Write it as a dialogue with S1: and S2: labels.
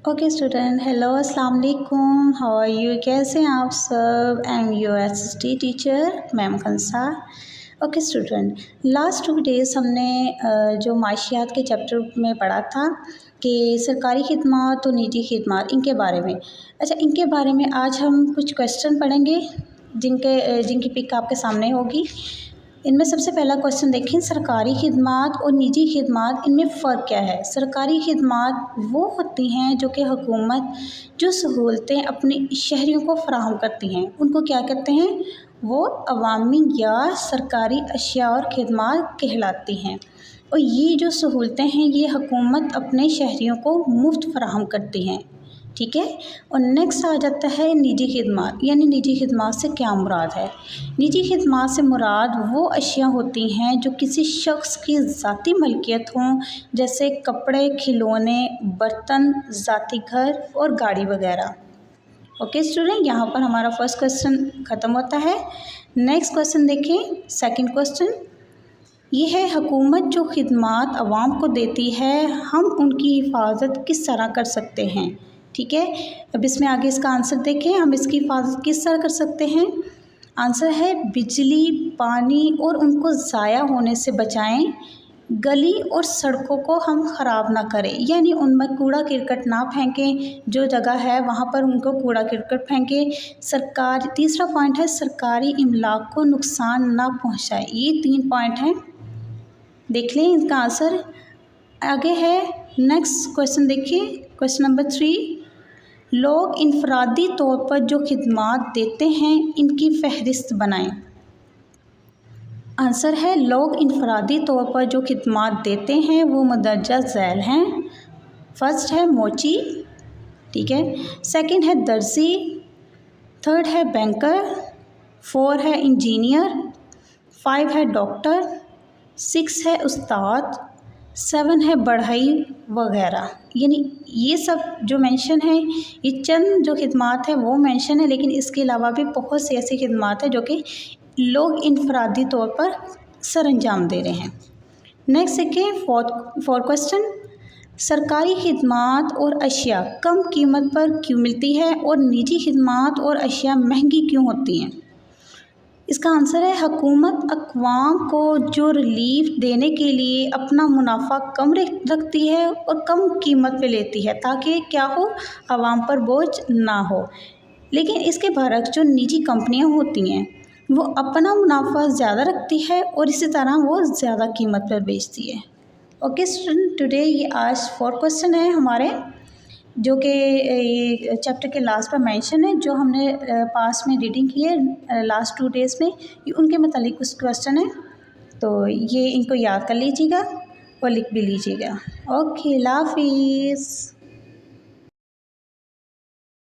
S1: Okay student, hello अस्सलाम वालेकुम, how are you? कैसे हैं आप सब? I am your SST teacher ma'am Khansa. Okay student, last 2 days हमने जो माशियात के चैप्टर में पढ़ा था कि सरकारी खिदमत और निजी खिदमत, इनके बारे में। अच्छा, इनके बारे में आज हम कुछ क्वेश्चन पढ़ेंगे जिनकी पिक आपके सामने होगी। इनमें सबसे पहला क्वेश्चन देखें, सरकारी खिदमत और निजी खिदमत, इनमें फ़र्क क्या है? सरकारी खिदमत वो होती हैं जो कि हुकूमत जो सहूलतें अपने शहरियों को फ़राहम करती हैं, उनको क्या कहते हैं? वो अवामी या सरकारी अशिया और खिदमत कहलाती हैं। और ये जो सहूलतें हैं ये हुकूमत अपने शहरियों को मुफ्त फ़राहम करती हैं, ठीक है। और नेक्स्ट आ जाता है निजी खिदमत, यानी निजी खिदमत से क्या मुराद है? निजी खिदमत से मुराद वो अशिया होती हैं जो किसी शख्स की ज़ाती मलकियत हों, जैसे कपड़े, खिलौने, बर्तन, ज़ाती घर और गाड़ी वगैरह। ओके स्टूडेंट, यहाँ पर हमारा फर्स्ट क्वेश्चन ख़त्म होता है। नेक्स्ट क्वेश्चन देखें, सेकंड क्वेश्चन ये है, हुकूमत जो खिदमत आवाम को देती है हम उनकी हिफाजत किस तरह कर सकते हैं? ठीक है, अब इसमें आगे इसका आंसर देखें, हम इसकी हिफाजत किस तरह कर सकते हैं? आंसर है बिजली, पानी और उनको ज़ाया होने से बचाएं। गली और सड़कों को हम ख़राब ना करें, यानी उनमें कूड़ा करकट ना फेंकें, जो जगह है वहाँ पर उनको कूड़ा करकट फेंकें। तीसरा पॉइंट है सरकारी इमलाक को नुकसान ना पहुँचाए। ये 3 पॉइंट हैं, देख लें इनका आंसर। आगे है नेक्स्ट क्वेश्चन, देखिए क्वेश्चन नंबर 3, लोग इनफरादी तौर पर जो खिदमत देते हैं इनकी फहरिस्त बनाएं। आंसर है लोग इनफरादी तौर पर जो खिदमत देते हैं वो मदरजा झैल हैं। फर्स्ट है मोची, ठीक है, सेकंड है दर्जी, थर्ड है बैंकर, 4 है इंजीनियर, 5 है डॉक्टर, 6 है उस्ताद, 7 है बढ़ई वगैरह। यानी ये सब जो मेंशन है, ये चंद जो खिदमत है वो मेंशन है, लेकिन इसके अलावा भी बहुत सी ऐसी खिदमत है जो कि लोग इनफरादी तौर पर सर अंजाम दे रहे हैं। नेक्स्ट देखिए फोर्थ क्वेश्चन, सरकारी खिदमत और अशिया कम कीमत पर क्यों मिलती है और निजी खिदमत और अशिया महंगी क्यों होती हैं? इसका आंसर है हुकूमत अक़वाम को जो रिलीफ देने के लिए अपना मुनाफा कम रखती है और कम कीमत पे लेती है, ताकि क्या हो, आवाम पर बोझ ना हो। लेकिन इसके बरक्स जो निजी कंपनियां होती हैं वो अपना मुनाफा ज़्यादा रखती है और इसी तरह वो ज़्यादा कीमत पर बेचती है। ओके स्टूडेंट, टुडे ये आज 4 क्वेश्चन है हमारे, जो कि ये चैप्टर के लास्ट पर मेंशन है, जो हमने पास में रीडिंग की है लास्ट 2 डेज़ में, ये उनके मतलब कुछ क्वेश्चन है। तो ये इनको याद कर लीजिएगा और लिख भी लीजिएगा। ओके, अल्लाह हाफिज़।